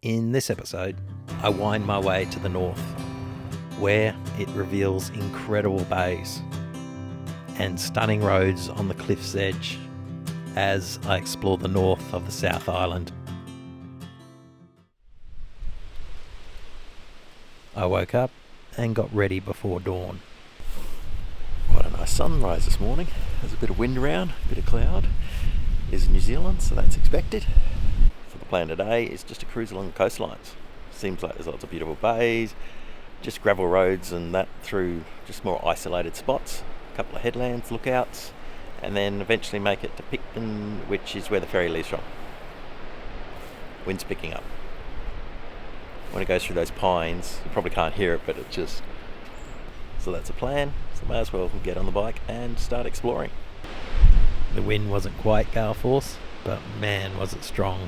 In this episode, I wind my way to the north, where it reveals incredible bays and stunning roads on the cliff's edge as I explore the north of the South Island. I woke up and got ready before dawn. Quite a nice sunrise this morning. There's a bit of wind around, a bit of cloud. It's New Zealand, so that's expected. So the plan today is just to cruise along the coastlines. Seems like there's lots of beautiful bays, just gravel roads and that through just more isolated spots, a couple of headlands, lookouts, and then eventually make it to Picton, which is where the ferry leaves from. Wind's picking up. When it goes through those pines, you probably can't hear it, but it just... So that's a plan, so may as well get on the bike and start exploring. The wind wasn't quite gale force, but man was it strong.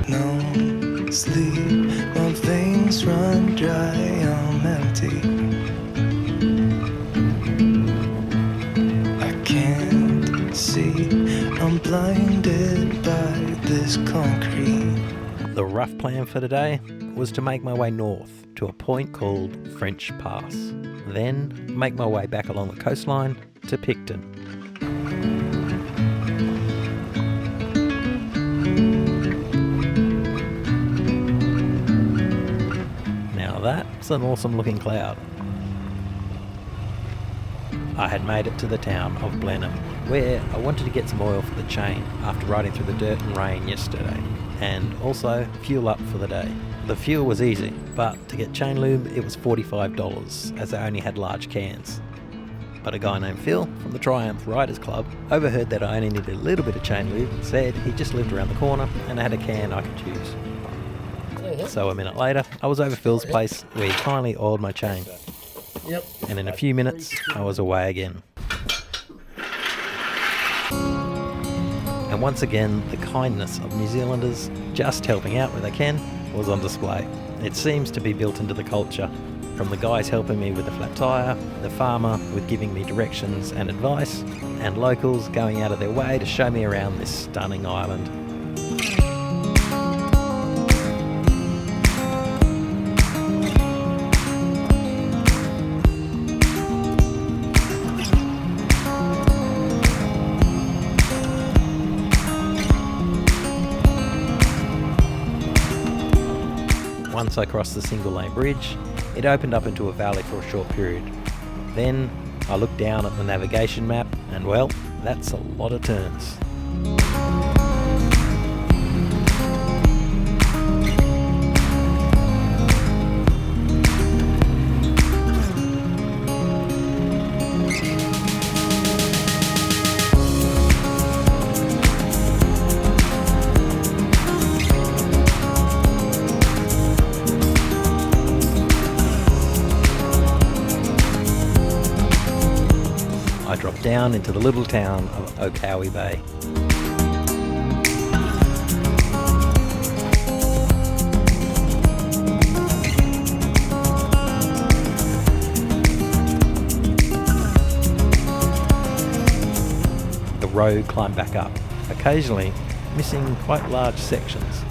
No sleep, my veins run dry, I'm empty. I can't see, I'm blinded by this concrete. The rough plan for today was to make my way north to a point called French Pass, then make my way back along the coastline to Picton. Now that's an awesome looking cloud. I had made it to the town of Blenheim, where I wanted to get some oil for the chain after riding through the dirt and rain yesterday, and also fuel up for the day. The fuel was easy, but to get chain lube it was $45 as I only had large cans. But a guy named Phil from the Triumph Riders Club overheard that I only needed a little bit of chain lube and said he just lived around the corner and had a can I could use. So a minute later I was over Phil's place where he kindly oiled my chain. And in a few minutes I was away again. And once again, the kindness of New Zealanders just helping out where they can was on display. It seems to be built into the culture, from the guys helping me with the flat tyre, the farmer with giving me directions and advice, and locals going out of their way to show me around this stunning island. Once I crossed the single lane bridge, it opened up into a valley for a short period. Then I looked down at the navigation map and well, that's a lot of turns. I dropped down into the little town of Okawi Bay. The road climbed back up, occasionally missing quite large sections.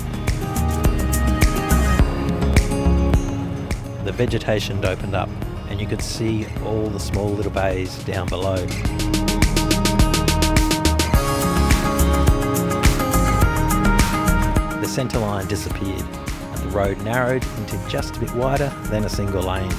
The vegetation opened up and you could see all the small little bays down below. The centre line disappeared and the road narrowed into just a bit wider than a single lane.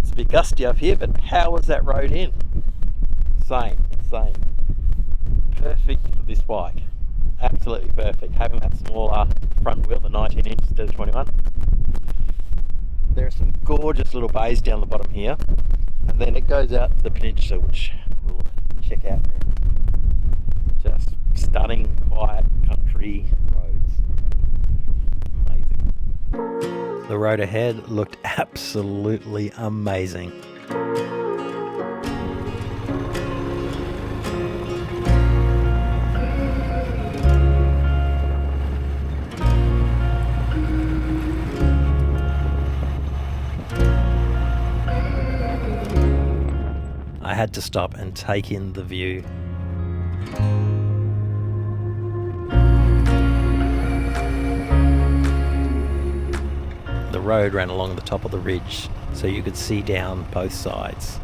A bit gusty up here, but how was that road in? Insane. Perfect for this bike. Absolutely perfect. Having that smaller front wheel, the 19 inch instead of 21. There are some gorgeous little bays down the bottom here, and then it goes out to the peninsula, which we'll check out now. Just stunning, quiet country roads. Amazing. The road ahead looked absolutely amazing. I had to stop and take in the view. The road ran along the top of the ridge, so you could see down both sides.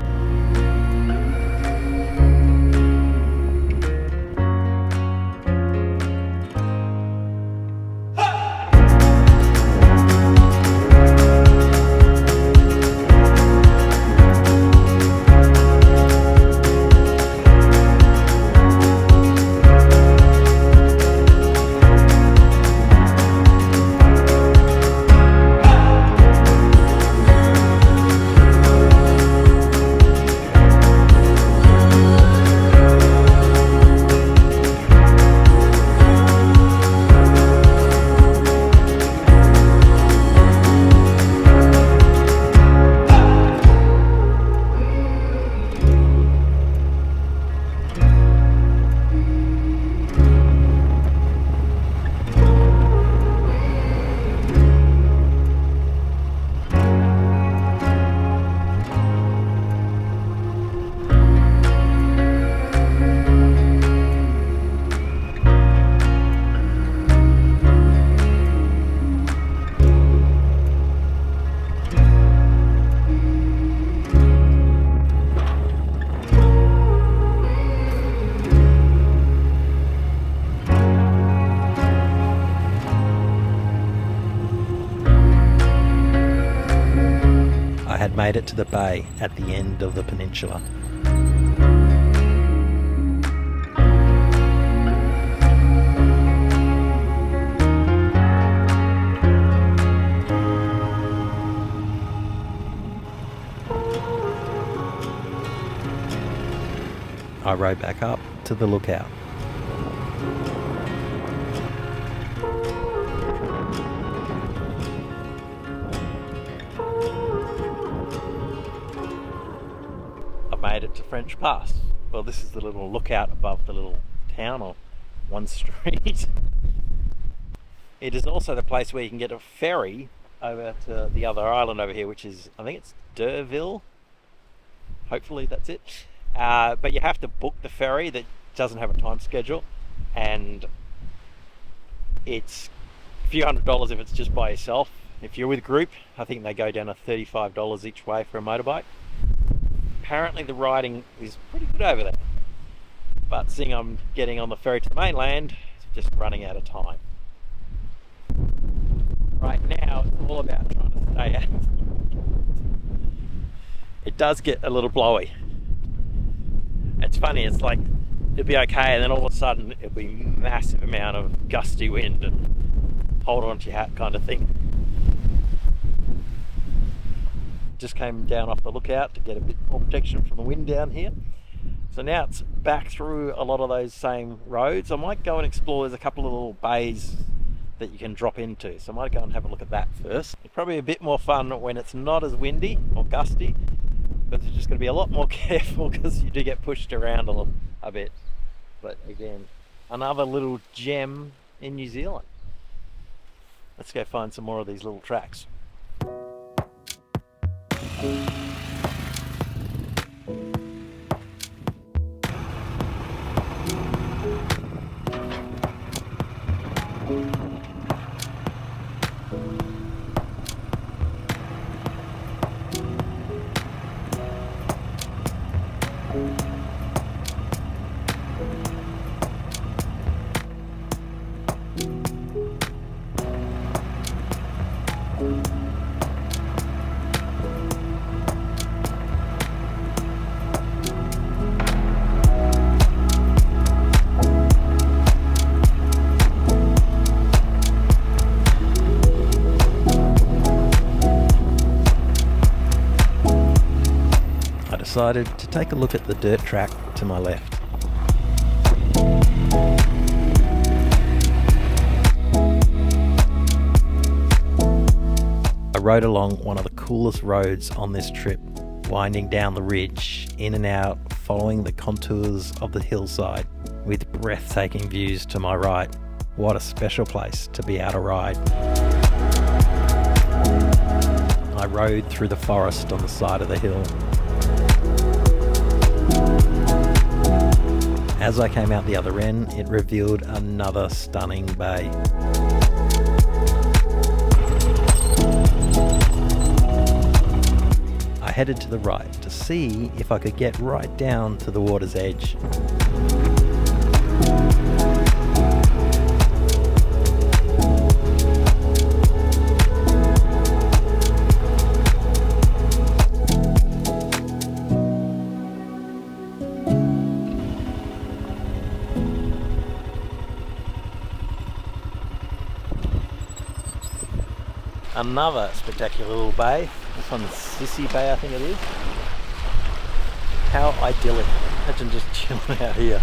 I had made it to the bay at the end of the peninsula. I rode back up to the lookout. Made it to French Pass. Well, this is the little lookout above the little town on one street. It is also the place where you can get a ferry over to the other island over here, which is, I think it's D'Urville. Hopefully that's it. But you have to book the ferry that doesn't have a time schedule, and it's a few $100s if it's just by yourself. If you're with a group, I think they go down to $35 each way for a motorbike. Apparently the riding is pretty good over there, but seeing I'm getting on the ferry to the mainland, it's just running out of time. Right now it's all about trying to stay out. It does get a little blowy. It's funny, it's like it'll be okay, and then all of a sudden it'll be massive amount of gusty wind and hold on to your hat kind of thing. Just came down off the lookout to get a bit more protection from the wind down here. So now it's back through a lot of those same roads. I might go and explore. There's a couple of little bays that you can drop into, so I might go and have a look at that first. It's probably a bit more fun when it's not as windy or gusty, but you're just going to be a lot more careful because you do get pushed around a bit. But again, another little gem in New Zealand. Let's go find some more of these little tracks. Decided to take a look at the dirt track to my left. I rode along one of the coolest roads on this trip, winding down the ridge, in and out, following the contours of the hillside, with breathtaking views to my right. What a special place to be able to ride. I rode through the forest on the side of the hill. As I came out the other end, it revealed another stunning bay. I headed to the right to see if I could get right down to the water's edge. Another spectacular little bay. This one's Sissy Bay, I think it is. How idyllic. Imagine just chilling out here.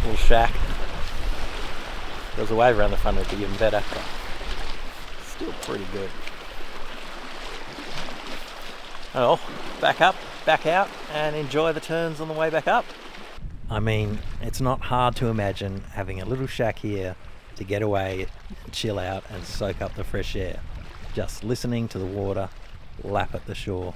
Little shack. If there was a wave around the front, it'd be even better, but still pretty good. Oh, back up, back out, and enjoy the turns on the way back up. I mean, it's not hard to imagine having a little shack here to get away, chill out, and soak up the fresh air. Just listening to the water lap at the shore.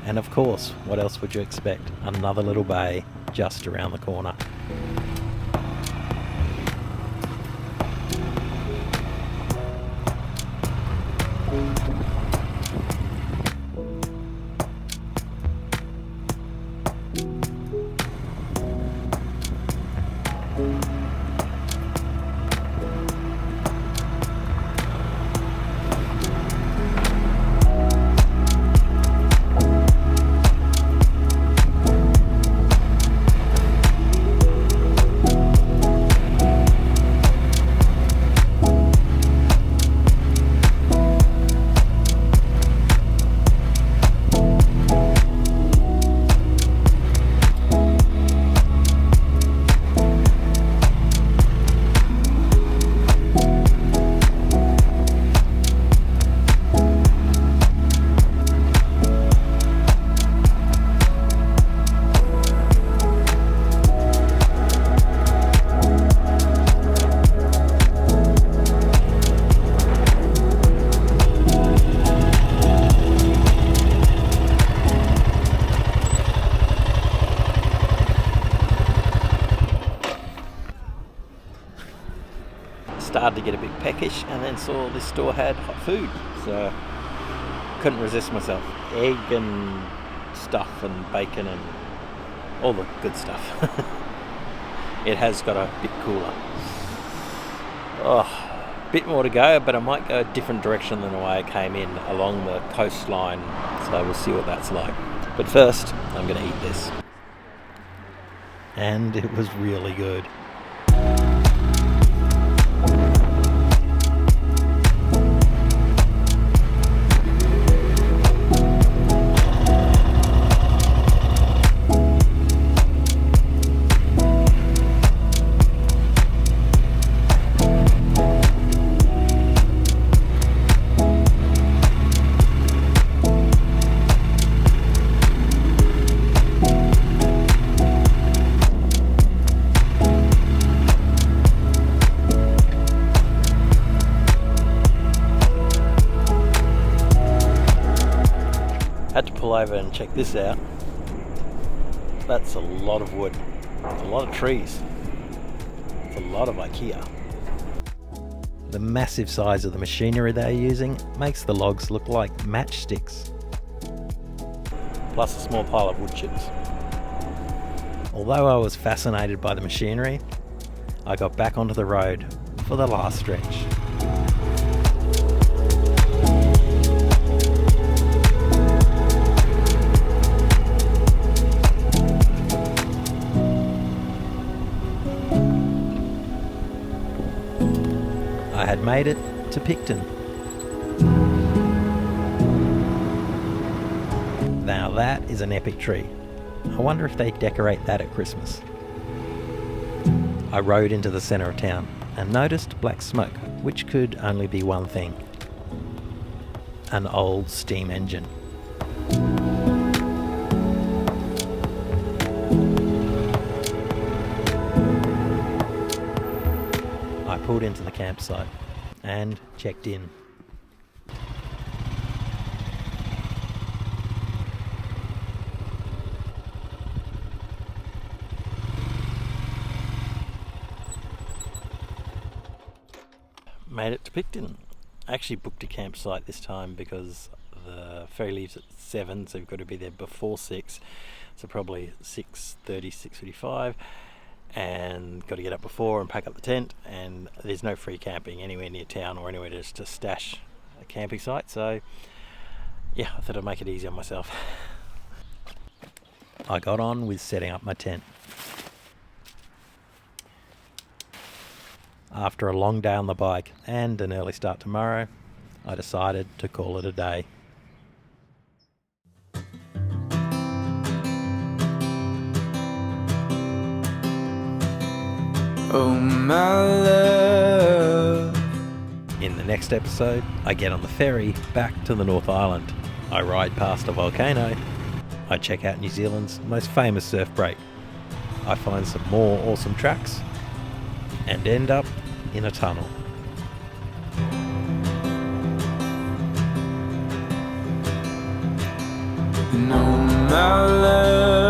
And of course, what else would you expect? Another little bay just around the corner. Started to get a bit peckish, and then saw this store had hot food, so couldn't resist myself. Egg and stuff and bacon and all the good stuff. It has got a bit cooler. Oh, bit more to go, but I might go a different direction than the way I came in, along the coastline, so we'll see what that's like. But first, I'm going to eat this. And it was really good. Had to pull over and check this out. That's a lot of wood. It's a lot of trees. It's a lot of IKEA. The massive size of the machinery they're using makes the logs look like matchsticks. Plus a small pile of wood chips. Although I was fascinated by the machinery, I got back onto the road for the last stretch. I had made it to Picton. Now that is an epic tree. I wonder if they decorate that at Christmas. I rode into the centre of town and noticed black smoke, which could only be one thing. An old steam engine. I pulled into the campsite and checked in. Made it to Picton. I actually booked a campsite this time because the ferry leaves at 7, so we've got to be there before 6, so probably 6:30, 6:45, and got to get up before and pack up the tent, and there's no free camping anywhere near town or anywhere to stash a camping site, so yeah, I thought I'd make it easy on myself. I got on with setting up my tent. After a long day on the bike and an early start tomorrow, I decided to call it a day. Oh my love. In the next episode, I get on the ferry back to the North Island. I ride past a volcano. I check out New Zealand's most famous surf break. I find some more awesome tracks and end up in a tunnel. No, my love.